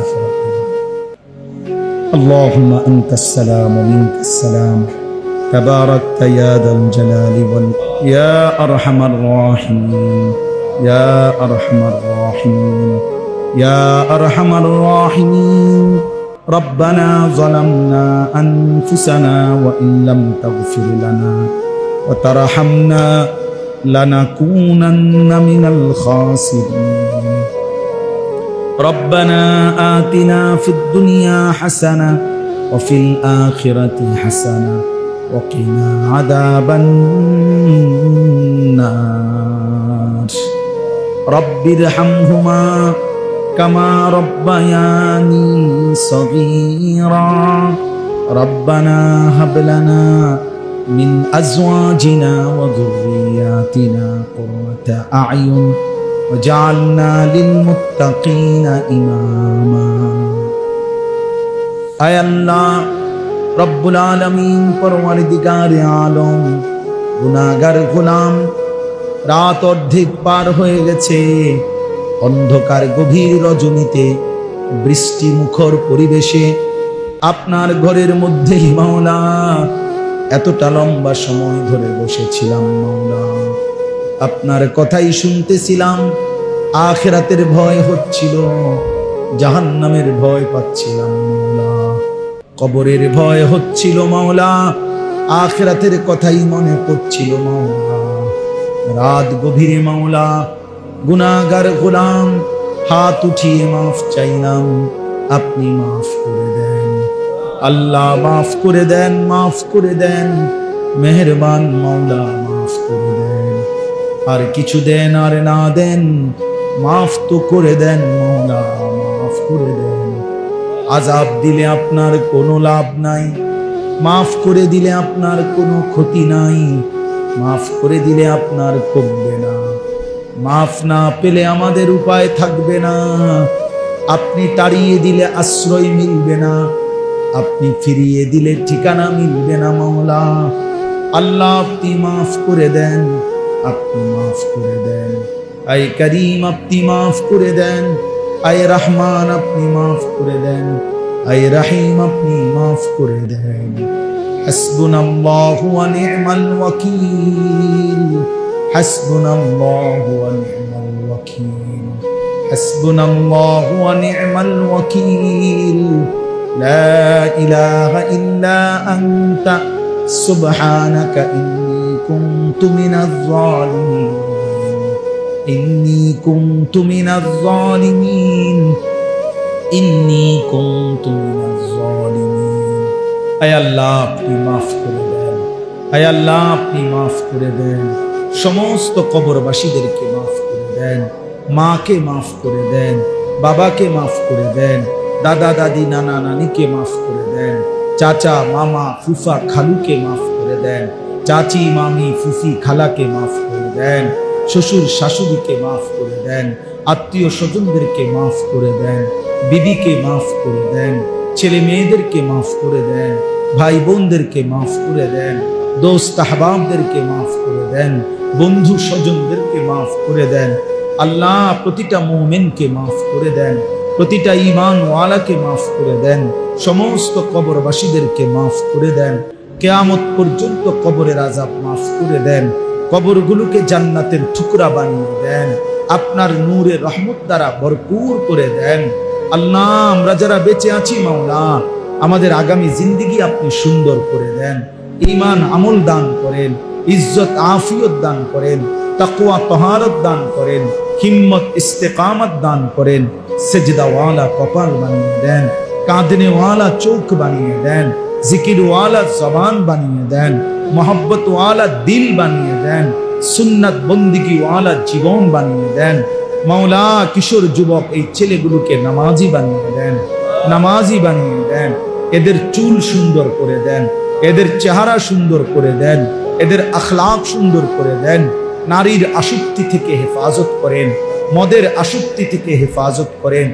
اللهم أنت السلام ومنك السلام تباركت يا ذا الجلال يا أرحم الراحمين يا أرحم الراحمين يا أرحم الراحمين ربنا ظلمنا أنفسنا وإن لم تغفر لنا وترحمنا لنكونن من الخاسرين ربنا آتنا في الدنيا حسنة وفي الآخرة حسنة وقنا عذاب النار رب ارحمهما كما ربياني صغيرا ربنا هب لنا من أزواجنا وذرياتنا قرة أعين وجعلنا للمتقين إماما أي الله رب العالمين परवरदिगार आलम गुनाहगार गुलाम রাত অর্ধেক পার হয়ে গেছে অন্ধকার গভীর রজনীতে বৃষ্টি মুখর পরিবেশে আপনার ঘরের মধ্যে মাওলা এতটা লম্বা সময় ধরে বসেছিলাম মাওলা আপনার কথাই শুনতেছিলাম আখিরাতের ভয় হচ্ছিল জাহান্নামের ভয় পাচ্ছিলাম মাওলা কবরের ভয় হচ্ছিল মাওলা আখিরাতের কথাই মনে পড়ছিল মাওলা রাত গভীরে মাওলা গুনাহগার গোলাম হাত উঠিয়ে মাফ চাইলাম আপনি মাফ করে দেন আল্লাহ মাফ করে দেন মাফ করে দেন মেহেরবান মাওলা মাফ করে দেন আর কিছু দেন আর না দেন মাফ তো করে দেন মাওলা মাফ করে দেন আযাব দিলে আপনার কোনো লাভ নাই মাফ করে দিলে আপনার কোনো ক্ষতি নাই মাফ করে দিলে আপনার কমবে না মাফ না পেলে আমাদের উপায় থাকবে না আপনি তাড়িয়ে দিলে আশ্রয় মিলবে না আপনি ফিরিয়ে দিলে ঠিকানা মিলবে না মাওলা আল্লাহ আপনি মাফ করে দেন আপনি মাফ করে দেন আয় করিম আপনি মাফ করে দেন আয় রহমান আপনি মাফ করে দেন আয় রহিম আপনি মাফ করে দেন হাসবুনাল্লাহু ওয়া নি'মাল ওয়াকিল হাসবুনাল্লাহু ওয়া নি'মাল ওয়াকিল হাসবুনাল্লাহু ওয়া নি'মাল ওয়াকিল, লা ইলাহা ইল্লা আনতা সুবহানাকা ইন্নী কুনতু মিনাজ জালিমিন, ইন্নী কুনতু মিনাজ জালিমিন, ইন্নী কুনতু মিনাজ জালিমিন। আয় আল্লাহ আপনি মাফ করে দেন, আয় আল্লাহ আপনি মাফ করে দেন, সমস্ত কবরবাসীদেরকে মাফ করে দেন, মাকে মাফ করে দেন, বাবাকে মাফ করে দেন, দাদা দাদি নানা নানিকে মাফ করে দেন, চাচা মামা ফুফা খালুকে মাফ করে দেন, চাচি মামি ফুফি খালাকে মাফ করে দেন, শ্বশুর শাশুড়িকে মাফ করে দেন, আত্মীয় স্বজনদেরকে মাফ করে দেন, বিবিকে মাফ করে দেন, ছেলে মেয়েদেরকে মাফ করে দেন, ভাই বোনদেরকে মাফ করে দেন, দোস্ত আহবাবদেরকে মাফ করে দেন, বন্ধু স্বজনদেরকে মাফ করে দেন। আল্লাহ প্রতিটা মুমিনকে মাফ করে দেন, প্রতিটা ঈমানওয়ালাকে মাফ করে দেন, সমস্ত কবরবাসীদেরকে মাফ করে দেন, কিয়ামত পর্যন্ত কবরের আযাব মাফ করে দেন, কবরগুলোকে জান্নাতের টুকরা বানিয়ে দেন, আপনার নূরে রহমত দ্বারা ভরপুর করে দেন। আল্লাহ আমরা যারা বেঁচে আছি মাওলা, আমাদের আগামী জিন্দেগি আপনি সুন্দর করে দেন, ঈমান আমল দান করেন, ইজ্জত আফিয়ত দান করেন, তাকওয়া তাহারত দান করেন, হিম্মত ইস্তেকামত দান করেন, সেজদাওয়ালা কপাল বানিয়ে দেন, কাঁদনেওয়ালা চোখ বানিয়ে দেন, জিকিরওয়ালা জবান বানিয়ে দেন, মোহব্বতওয়ালা দিল বানিয়ে দেন, সুন্নাত বন্দিগিওয়ালা জীবন বানিয়ে দেন। মাওলা কিশোর যুবক এই ছেলেগুলোকে নামাজি বানিয়ে দেন, নামাজি বানিয়ে দেন, এদের চুল সুন্দর করে দেন, এদের চেহারা সুন্দর করে দেন, এদের আখলাক সুন্দর করে দেন, নারীর আসক্তি থেকে হেফাজত করেন, মদের আসক্তি থেকে হেফাজত করেন,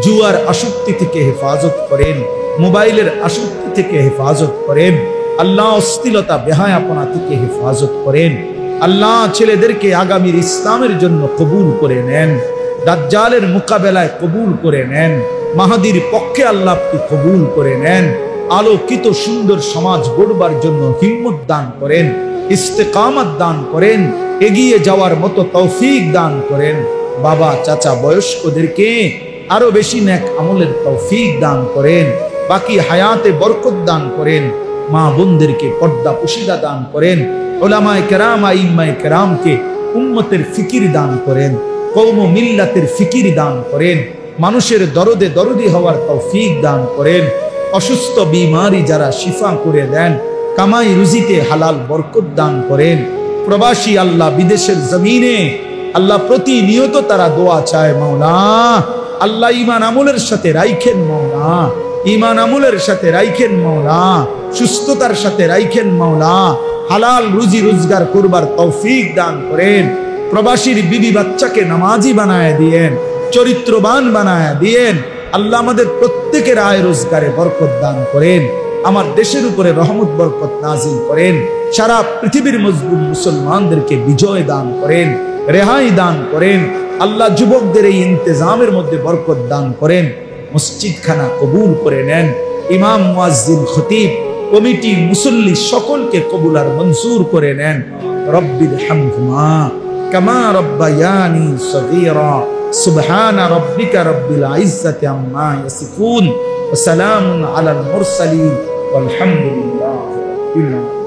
জুয়ার আসক্তি থেকে হেফাজত করেন, মোবাইলের আসক্তি থেকে হেফাজত করেন, আল্লাহ অশ্লীলতা বেহায়াপনা থেকে হেফাজত করেন। আল্লাহ ছেলেদেরকে আগামীর ইসলামের জন্য কবুল করে নেন, দাজ্জালের মোকাবেলায় কবুল করে নেন, মাহাদির পক্ষে আল্লাহ আপনি কবুল করে নেন, আলোকিত সুন্দর সমাজ গড়বার জন্য হিম্মত দান করেন, ইস্তেকামত দান করেন, এগিয়ে যাওয়ার মতো তৌফিক দান করেন। বাবা চাচা বয়স্কদেরকে আরো বেশি নেক আমলের তৌফিক দান করেন, বাকি হায়াতে বরকত দান করেন, মা বোনদেরকে পর্দা পুশিদা দান করেন, উলামায়ে কেরাম আইম্মায়ে কেরামকে উম্মতের ফিকির দান করেন, কওম মিল্লাতের ফিকির দান করেন, মানুষের দরদে দরদি হওয়ার তৌফিক দান করেন, অসুস্থ বিমারি যারা শিফা করে দেন, কামাই রুজিতে হালাল বরকত দান করেন। প্রবাসী আল্লাহ বিদেশের জমিনে আল্লাহ প্রতিনিয়ত তারা দোয়া চায় মাওলা, আল্লাহ ঈমান আমলের সাথে রাইখেন মাওলা, ঈমান আমলের সাথে রাইখেন মাওলা, সুস্থতার সাথে রাইখেন মাওলা, হালাল রুজি রোজগার করবার তৌফিক দান করেন। প্রবাসীর বিবি বাচ্চাকে নামাজি বানায় দিয়েন, চরিত্রবান বানায় দিয়েন। আল্লাহ আমাদের প্রত্যেকের আয় রোজগারে বরকত দান করেন, আমার দেশের উপরে রহমত বরকত নাজিল করেন, সারা পৃথিবীর মজলুম মুসলমানদেরকে বিজয় দান করেন, রেহাই দান করেন। আল্লাহ যুবকদের এই ইন্তজামের মধ্যে বরকত দান করেন, মসজিদখানা কবুল করে নেন, ইমাম মুয়াজ্জিন খতিব কমিটি মুসল্লি সকলকে কবুল আর মনজুর করে নেন। রব্বির হামহুমা কামা রব্বায়ানি সগীরা, সুবহানা রব্বিকা রব্বিল ইজ্জাতি আম্মা ইয়াসিফুন ওয়া সালামুন আলাল মুরসালিন ওয়ালহামদুলিল্লাহি রাব্বিল আলামিন।